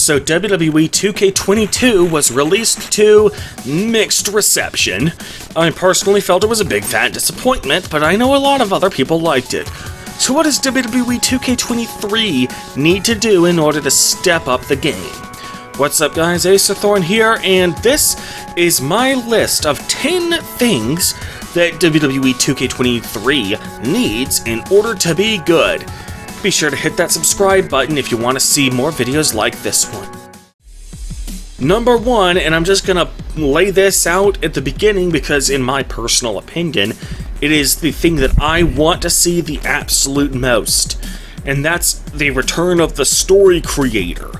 So WWE 2K23 was released to mixed reception. I personally felt it was a big fat disappointment, but I know a lot of other people liked it. So what does WWE 2K23 need to do in order to step up the game? What's up guys, Acerthorn here, and this is my list of 10 things that WWE 2K23 needs in order to be good. Be sure to hit that subscribe button if you want to see more videos like this one. Number 1, and I'm just gonna lay this out at the beginning because in my personal opinion, it is the thing that I want to see the absolute most, and that's the return of the story creator.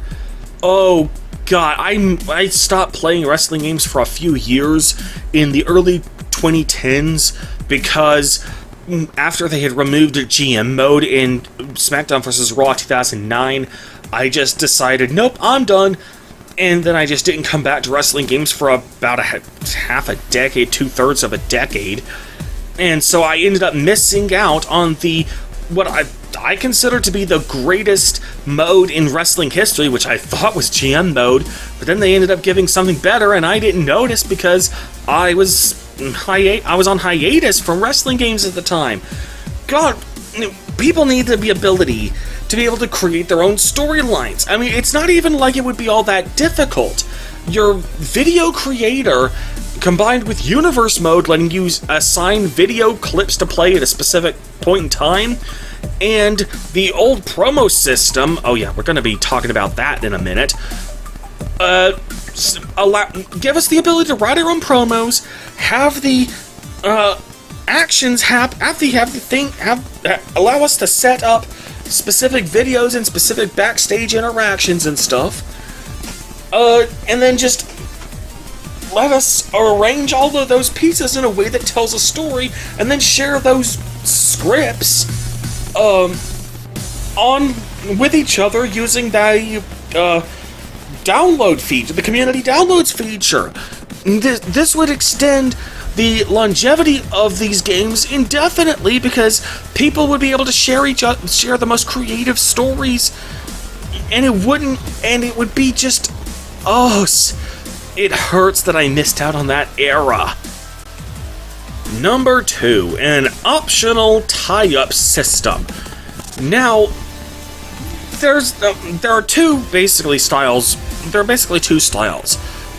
Oh god, I stopped playing wrestling games for a few years in the early 2010s because after they had removed GM mode in SmackDown vs. Raw 2009, I just decided, nope, I'm done. And then I just didn't come back to wrestling games for about half a decade, 2/3 of a decade. And so I ended up missing out on what I consider to be the greatest mode in wrestling history, which I thought was GM mode, but then they ended up giving something better, and I didn't notice because I was on hiatus from wrestling games at the time. God, people need the ability to be able to create their own storylines. I mean, it's not even like it would be all that difficult. Your video creator, combined with universe mode, letting you assign video clips to play at a specific point in time, and the old promo system, oh yeah, we're going to be talking about that in a minute, give us the ability to write our own promos, have the actions allow us to set up specific videos and specific backstage interactions and stuff, and then just let us arrange all of those pieces in a way that tells a story, and then share those scripts with each other using the download feature, the community downloads feature. This would extend the longevity of these games indefinitely because people would be able to share the most creative stories, and it would be just, it hurts that I missed out on that era. Number 2, an optional tie-up system. Now, there are two styles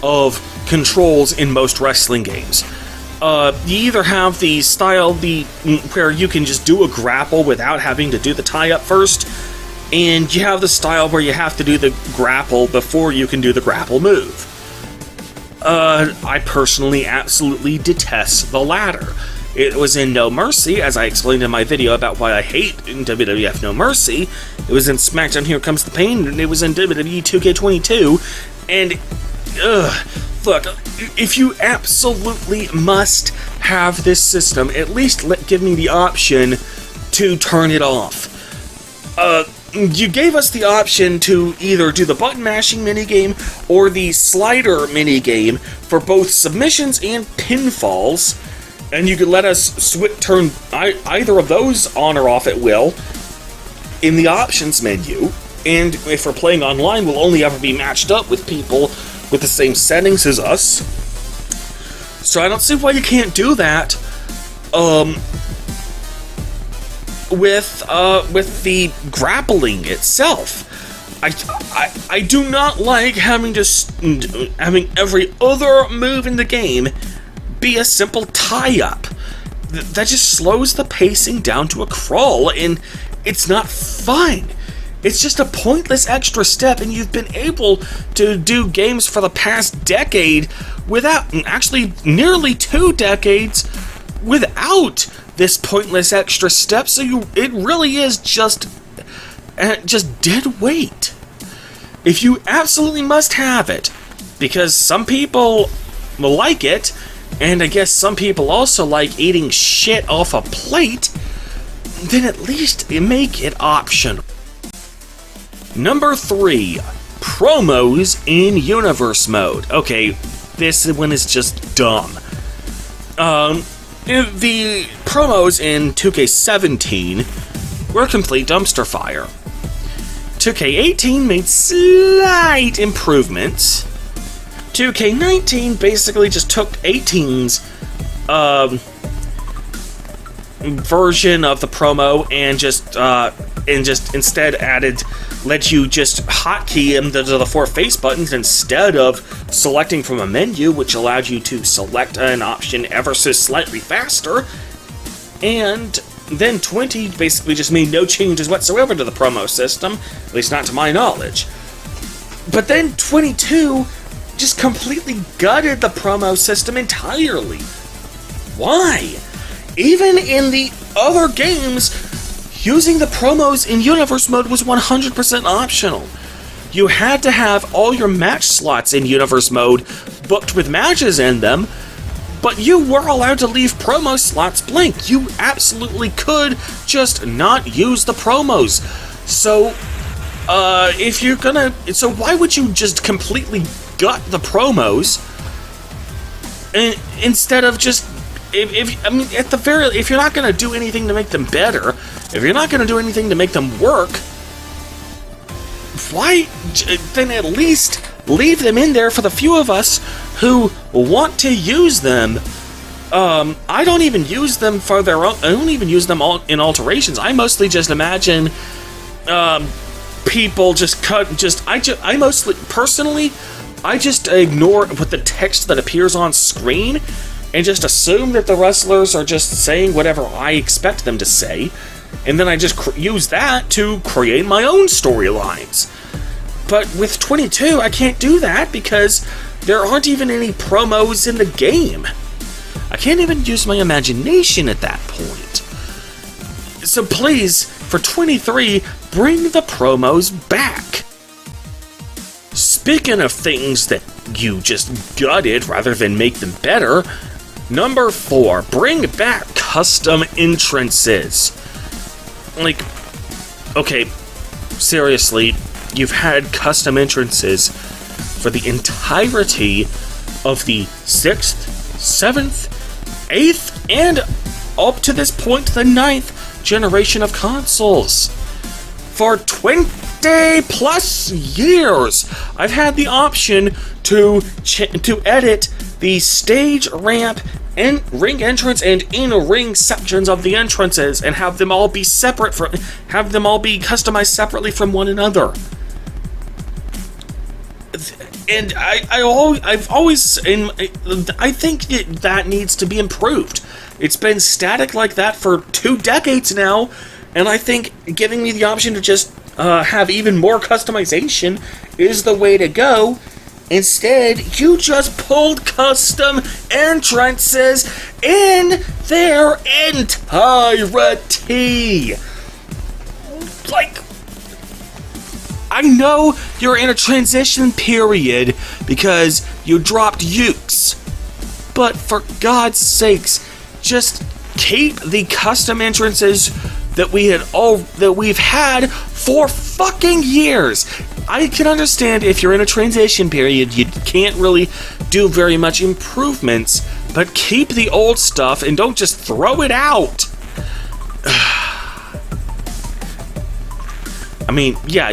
of controls in most wrestling games. You either have the style where you can just do a grapple without having to do the tie-up first, and you have the style where you have to do the grapple before you can do the grapple move. I personally absolutely detest the latter. It was in No Mercy, as I explained in my video about why I hate WWF No Mercy. It was in SmackDown Here Comes the Pain, and it was in WWE 2K22, and look, if you absolutely must have this system, at least give me the option to turn it off. You gave us the option to either do the button mashing minigame or the slider minigame for both submissions and pinfalls, and you could let us turn either of those on or off at will in the options menu, and if we're playing online, we'll only ever be matched up with people with the same settings as us. So I don't see why you can't do that with the grappling itself. I do not like having every other move in the game be a simple tie-up. That just slows the pacing down to a crawl, and it's not fun. It's just a pointless extra step, and you've been able to do games for the past decade actually nearly 2 decades, without this pointless extra step, so it really is just dead weight. If you absolutely must have it, because some people like it, and I guess some people also like eating shit off a plate, then at least make it optional. Number 3, promos in universe mode. Okay, this one is just dumb. The promos in 2K17 were a complete dumpster fire. 2K18 made slight improvements. 2K19 basically just took 18's version of the promo and just instead let you just hotkey them to the 4 face buttons instead of selecting from a menu, which allowed you to select an option ever so slightly faster. And then 20 basically just made no changes whatsoever to the promo system, at least not to my knowledge. But then 22 just completely gutted the promo system entirely. Why? Even in the other games, using the promos in Universe Mode was 100% optional. You had to have all your match slots in Universe Mode booked with matches in them, but you were allowed to leave promo slots blank. You absolutely could just not use the promos. So, so why would you just completely gut the promos instead of just, if you're not gonna do anything to make them better, if you're not gonna do anything to make them work, why then at least leave them in there for the few of us who want to use them. I don't even use them for their own. I don't even use them all in alterations. I mostly just imagine people just cut. I mostly personally, I just ignore what the text that appears on screen and just assume that the wrestlers are just saying whatever I expect them to say, and then I just use that to create my own storylines. But with 22, I can't do that because there aren't even any promos in the game. I can't even use my imagination at that point. So please, for 23, bring the promos back. Speaking of things that you just gutted rather than make them better, number 4, bring back custom entrances. Like, okay, seriously, you've had custom entrances for the entirety of the 6th, 7th, 8th, and up to this point, the 9th generation of consoles. For 20 plus years, I've had the option to edit the stage, ramp, and ring entrance and in-ring sections of the entrances and have them all be customized separately from one another. And I think that needs to be improved. It's been static like that for 2 decades now, and I think giving me the option to just have even more customization is the way to go. Instead, you just pulled custom entrances in their entirety. Like, I know you're in a transition period because you dropped Ukes, but for God's sakes, just keep the custom entrances that we've had for fucking years. I can understand if you're in a transition period, you can't really do very much improvements, but keep the old stuff and don't just throw it out. I mean, yeah,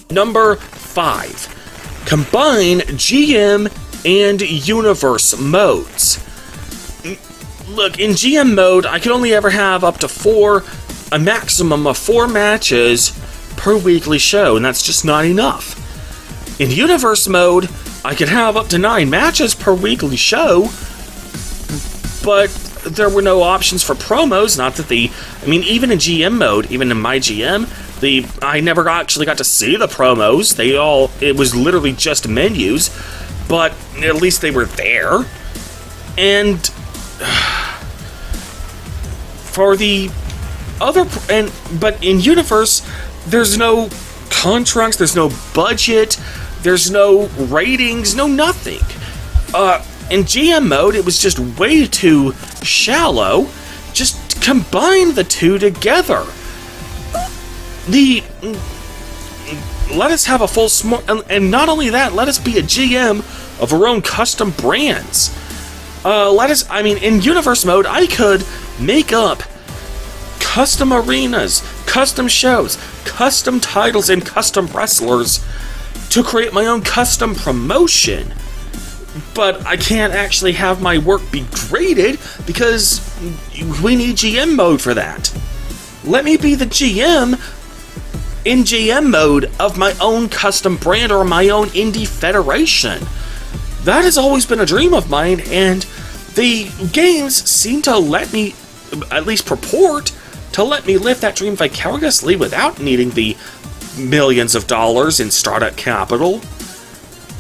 Number 5. Combine GM and Universe modes. Look, in GM mode, I can only ever have up to a maximum of 4 matches per weekly show, and that's just not enough. In Universe mode, I could have up to 9 matches per weekly show, but there were no options for promos. Even in GM mode, even in my GM, I never actually got to see the promos. It was literally just menus, but at least they were there. And for the other, but in Universe, there's no contracts, there's no budget, there's no ratings, no nothing. In GM mode, it was just way too shallow. Just combine the two together. Let us have a full and not only that, let us be a GM of our own custom brands. In Universe mode, I could make up custom arenas, custom shows, custom titles, and custom wrestlers to create my own custom promotion. But I can't actually have my work be graded because we need GM mode for that. Let me be the GM in GM mode of my own custom brand or my own indie federation. That has always been a dream of mine, and the games seem to let me, at least purport, to let me live that dream vicariously without needing the millions of dollars in startup capital.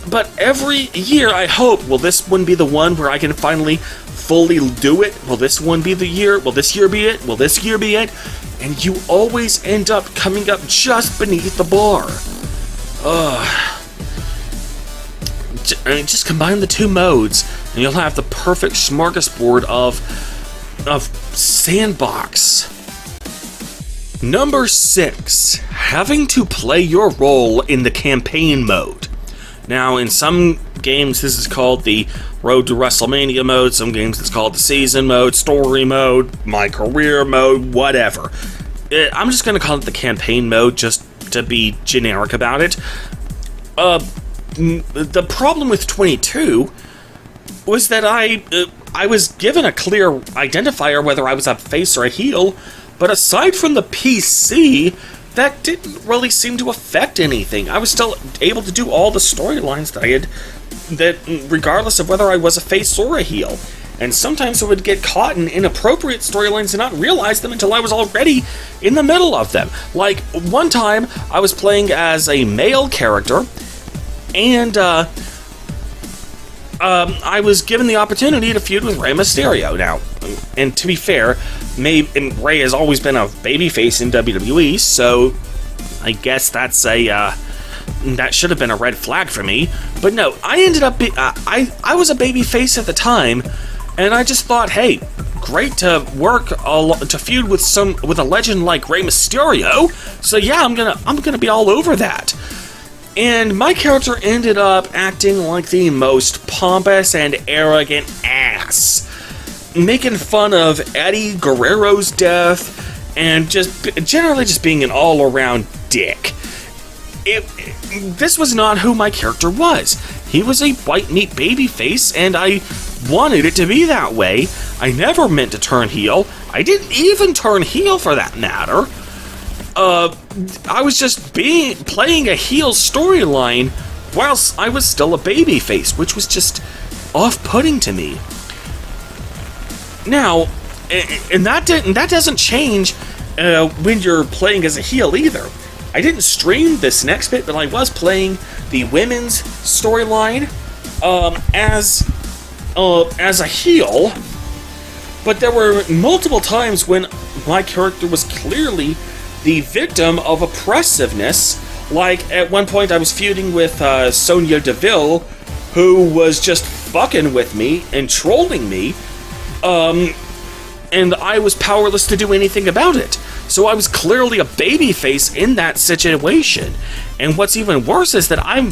But every year I hope, will this one be the one where I can finally fully do it? Will this one be the year? Will this year be it? Will this year be it? And you always end up coming up just beneath the bar. Just combine the two modes, and you'll have the perfect smorgasbord of sandbox. Number 6, having to play your role in the campaign mode. Now, in some games, this is called the Road to WrestleMania mode. Some games, it's called the Season mode, Story mode, My Career mode, whatever. I'm just going to call it the campaign mode, just to be generic about it. The problem with 22 was that I was given a clear identifier whether I was a face or a heel, but aside from the PC, that didn't really seem to affect anything. I was still able to do all the storylines that regardless of whether I was a face or a heel. And sometimes I would get caught in inappropriate storylines and not realize them until I was already in the middle of them. Like, one time, I was playing as a male character, and I was given the opportunity to feud with Rey Mysterio. Now, and to be fair, Rey has always been a babyface in WWE, so I guess that should have been a red flag for me. But no, I ended up I was a babyface at the time, and I just thought, hey, great to to feud with a legend like Rey Mysterio. So yeah, I'm gonna be all over that. And my character ended up acting like the most pompous and arrogant ass, making fun of Eddie Guerrero's death, and generally just being an all-around dick. This was not who my character was. He was a white meat babyface, and I wanted it to be that way. I never meant to turn heel. I didn't even turn heel, for that matter. I was just playing a heel storyline whilst I was still a babyface, which was just off-putting to me. Now, and that doesn't change when you're playing as a heel either. I didn't stream this next bit, but I was playing the women's storyline as a heel. But there were multiple times when my character was clearly the victim of oppressiveness. Like, at one point I was feuding with Sonya Deville, who was just fucking with me and trolling me, and I was powerless to do anything about it. So I was clearly a babyface in that situation. And what's even worse is that I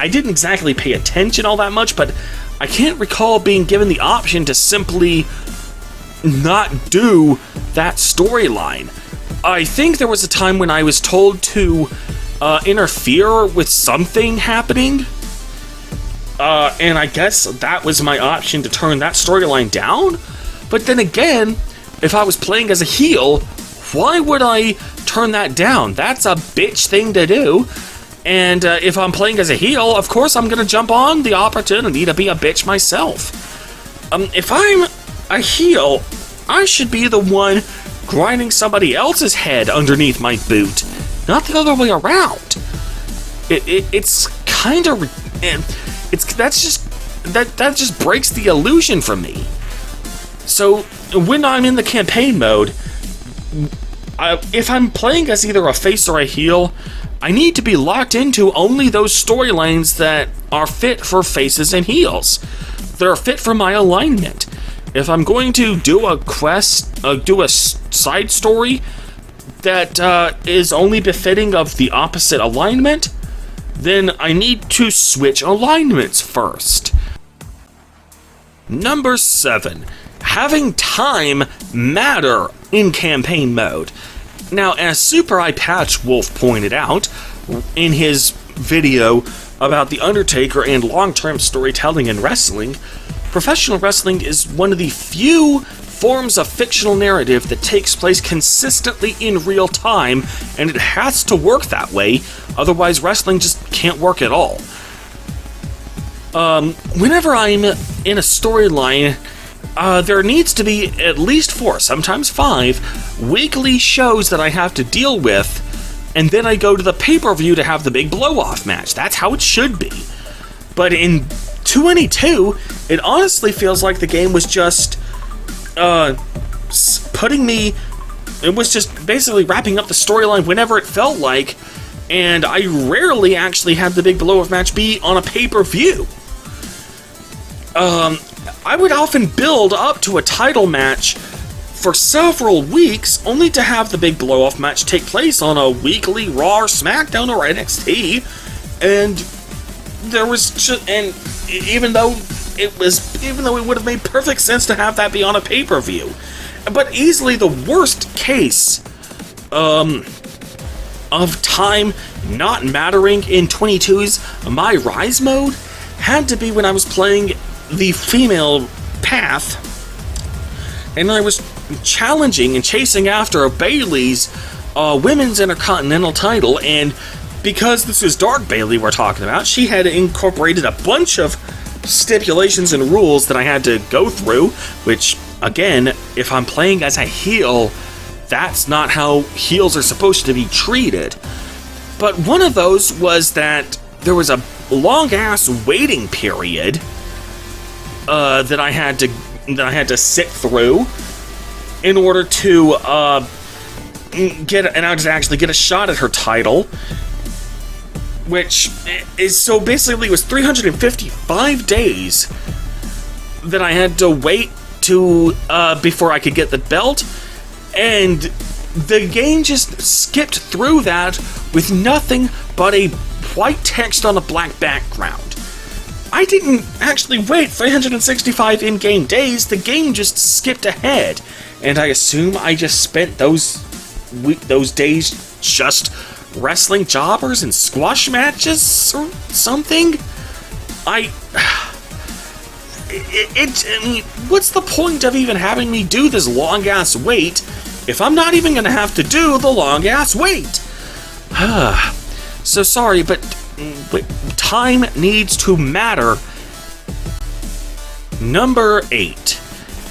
didn't exactly pay attention all that much, but I can't recall being given the option to simply not do that storyline. I think there was a time when I was told to interfere with something happening, and I guess that was my option to turn that storyline down. But then again, if I was playing as a heel, why would I turn that down? That's a bitch thing to do. And if I'm playing as a heel, of course I'm going to jump on the opportunity to be a bitch myself. If I'm a heel, I should be the one grinding somebody else's head underneath my boot, not the other way around. It's kind of that just breaks the illusion for me. So when I'm in the campaign mode, if I'm playing as either a face or a heel, I need to be locked into only those storylines that are fit for faces and heels. They're fit for my alignment. If I'm going to do a quest, do a side story that is only befitting of the opposite alignment, then I need to switch alignments first. Number 7. Having time matter in campaign mode. Now, as Super Eye Patch Wolf pointed out in his video about The Undertaker and long-term storytelling in wrestling, professional wrestling is one of the few forms of fictional narrative that takes place consistently in real time, and it has to work that way, otherwise wrestling just can't work at all. Whenever I'm in a storyline, there needs to be at least 4, sometimes 5, weekly shows that I have to deal with, and then I go to the pay-per-view to have the big blow-off match. That's how it should be. But in 2K22, it honestly feels like the game was just putting me... It was just basically wrapping up the storyline whenever it felt like, and I rarely actually had the big blow-off match be on a pay-per-view. I would often build up to a title match for several weeks, only to have the big blow-off match take place on a weekly Raw or SmackDown or NXT, and there was just, and even though it would have made perfect sense to have that be on a pay-per-view, but easily the worst case of time not mattering in 22's My Rise mode had to be when I was playing the female path, and I was challenging and chasing after Bayley's Women's Intercontinental title, and because this is Dark Bayley we're talking about, she had incorporated a bunch of stipulations and rules that I had to go through, which, again, if I'm playing as a heel, that's not how heels are supposed to be treated. But one of those was that there was a long-ass waiting period that I had to sit through in order to actually get a shot at her title, which is, so basically it was 355 days that I had to wait to before I could get the belt, and the game just skipped through that with nothing but a white text on a black background. I didn't actually wait 365 in-game days, the game just skipped ahead, and I assume I just spent those days just wrestling jobbers and squash matches or something? I mean, what's the point of even having me do this long-ass wait if I'm not even gonna have to do the long-ass wait? So sorry, but time needs to matter. Number 8.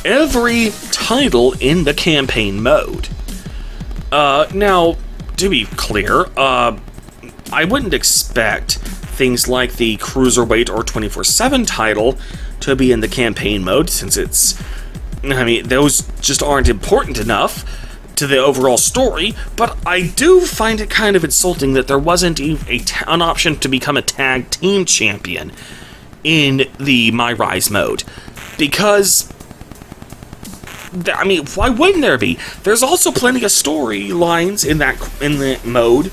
Every title in the campaign mode. Now, to be clear, I wouldn't expect things like the Cruiserweight or 24/7 title to be in the campaign mode, since those just aren't important enough to the overall story, but I do find it kind of insulting that there wasn't an option to become a tag team champion in the My Rise mode, because why wouldn't there be? There's also plenty of storylines in the mode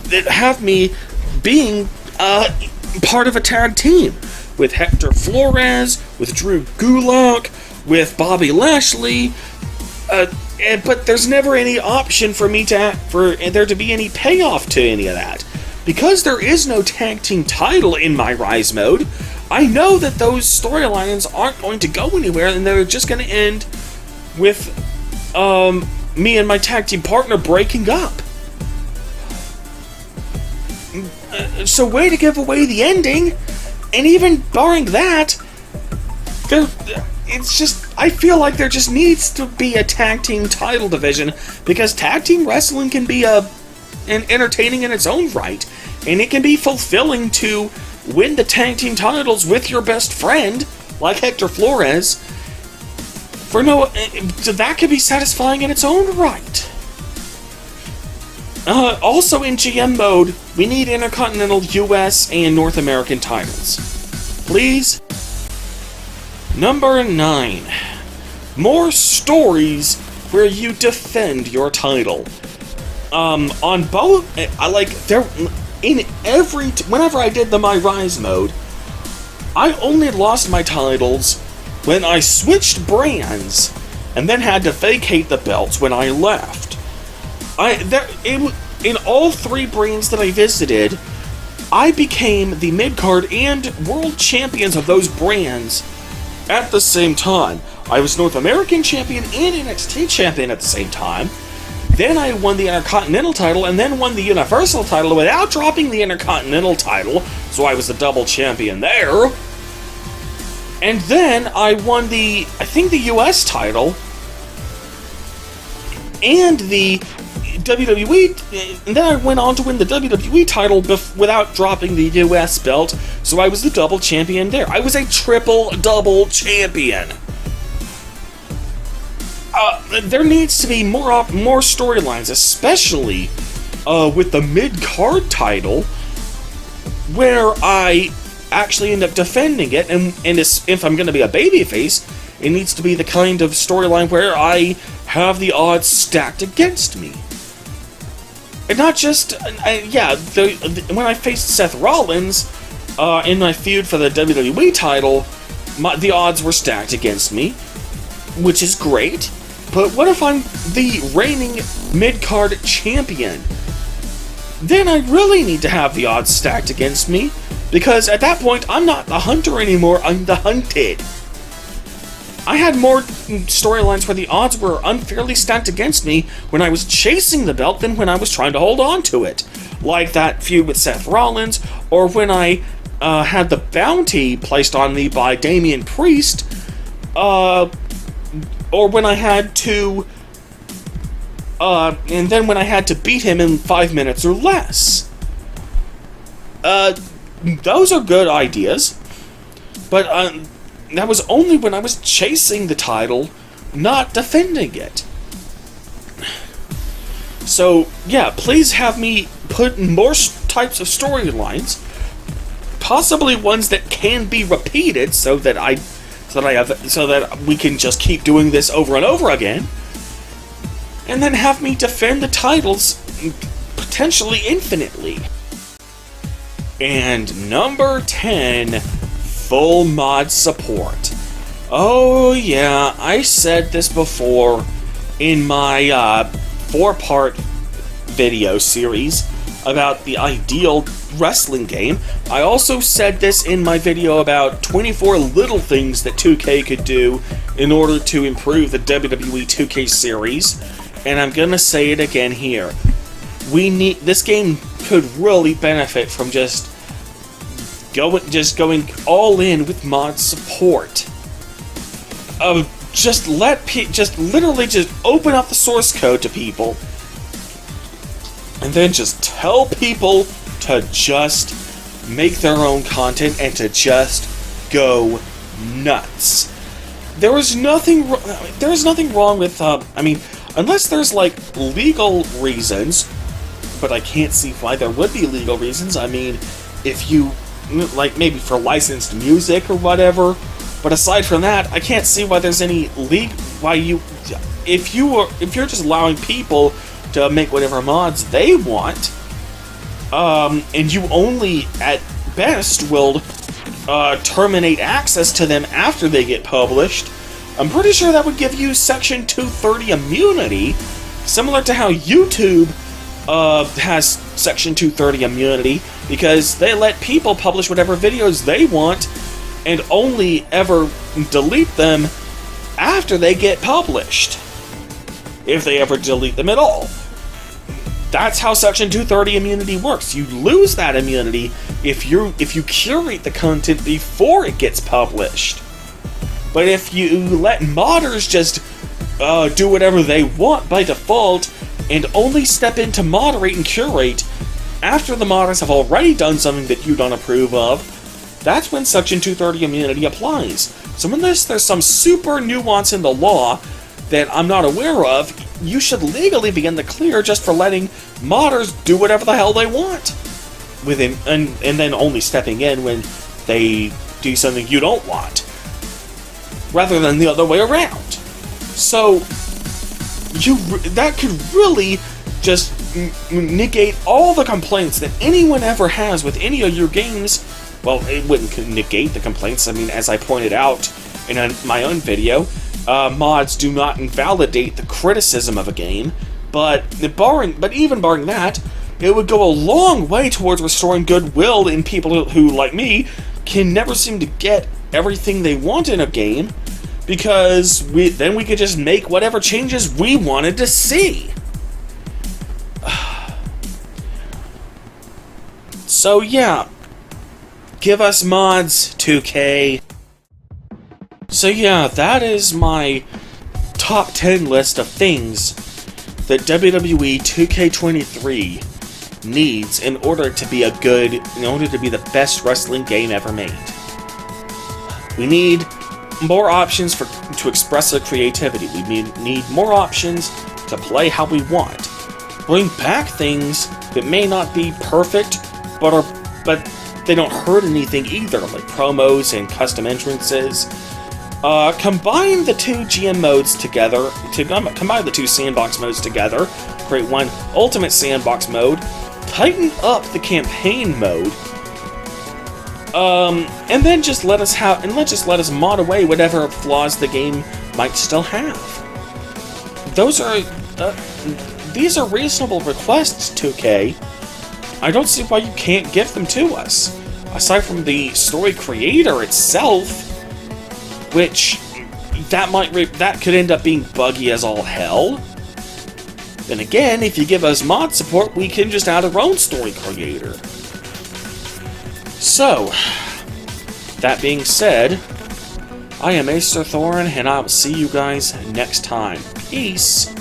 that have me being part of a tag team with Hector Flores, with Drew Gulak, with Bobby Lashley, but there's never any option for there to be any payoff to any of that. Because there is no tag team title in My Rise mode, I know that those storylines aren't going to go anywhere, and they're just going to end with me and my tag team partner breaking up. So way to give away the ending, and even barring that, it's just, I feel like there just needs to be a tag team title division, because tag team wrestling can be entertaining in its own right, and it can be fulfilling to win the tag team titles with your best friend, like Hector Flores. That could be satisfying in its own right. Also in GM mode, we need Intercontinental US and North American titles. Please. Number 9. More stories where you defend your title. On both, whenever I did the My Rise mode, I only lost my titles when I switched brands and then had to vacate the belts when I left. In all 3 brands that I visited, I became the mid-card and world champions of those brands at the same time. I was North American champion and NXT champion at the same time. Then I won the Intercontinental title and then won the Universal title without dropping the Intercontinental title, so I was the double champion there. And then I won the US title and the WWE, and then I went on to win the WWE title without dropping the US belt, so I was the double champion there. I was a triple-double champion. There needs to be more storylines, especially with the mid-card title, where I actually end up defending it, and if I'm going to be a babyface, it needs to be the kind of storyline where I have the odds stacked against me. And not just, when I faced Seth Rollins in my feud for the WWE title, the odds were stacked against me, which is great. But what if I'm the reigning mid-card champion? Then I really need to have the odds stacked against me, because at that point, I'm not the hunter anymore, I'm the hunted. I had more storylines where the odds were unfairly stacked against me when I was chasing the belt than when I was trying to hold on to it. Like that feud with Seth Rollins, or when I had the bounty placed on me by Damian Priest, or when I had to, and then when I had to beat him in 5 minutes or less. Those are good ideas, but that was only when I was chasing the title, not defending it. So, yeah, please have me put in more types of storylines, possibly ones that can be repeated, so that we can just keep doing this over and over again, and then have me defend the titles potentially infinitely. And number 10, full mod support. Oh yeah, I said this before in my 4-part video series about the ideal wrestling game. I also said this in my video about 24 little things that 2K could do in order to improve the WWE 2K series, and I'm gonna say it again here. This game could really benefit from just going all in with mod support. Just literally open up the source code to people, and then just tell people to just make their own content and to just go nuts. There is nothing wrong with unless there's like legal reasons, but I can't see why there would be legal reasons. I mean, if you like maybe for licensed music or whatever, but aside from that, I can't see why there's any if you're just allowing people to make whatever mods they want, and you only at best will terminate access to them after they get published, I'm pretty sure that would give you Section 230 immunity, similar to how YouTube has Section 230 immunity, because they let people publish whatever videos they want and only ever delete them after they get published, if they ever delete them at all. That's how Section 230 immunity works. You lose that immunity if you curate the content before it gets published. But if you let modders just do whatever they want by default and only step in to moderate and curate after the modders have already done something that you don't approve of, that's when Section 230 immunity applies. So unless there's some super nuance in the law that I'm not aware of, you should legally be in the clear just for letting modders do whatever the hell they want and then only stepping in when they do something you don't want, rather than the other way around. So that could really just negate all the complaints that anyone ever has with any of your games. Well, it wouldn't negate the complaints. I mean, as I pointed out in my own video, mods do not invalidate the criticism of a game, But even barring that, it would go a long way towards restoring goodwill in people who, like me, can never seem to get everything they want in a game, because then we could just make whatever changes we wanted to see. So yeah, give us mods, 2K. So yeah, that is my top 10 list of things that WWE 2K23 needs in order to be the best wrestling game ever made. We need more options to express our creativity. We need more options to play how we want. Bring back things that may not be perfect, but they don't hurt anything either, like promos and custom entrances. Combine the two GM modes together, combine the two sandbox modes together, create one ultimate sandbox mode, tighten up the campaign mode, and then just let us mod away whatever flaws the game might still have. These are reasonable requests, 2K. I don't see why you can't give them to us. Aside from the story creator itself, which that could end up being buggy as all hell. Then again, if you give us mod support, we can just add our own story creator. So, that being said, I am Acer Thorin, and I will see you guys next time. Peace!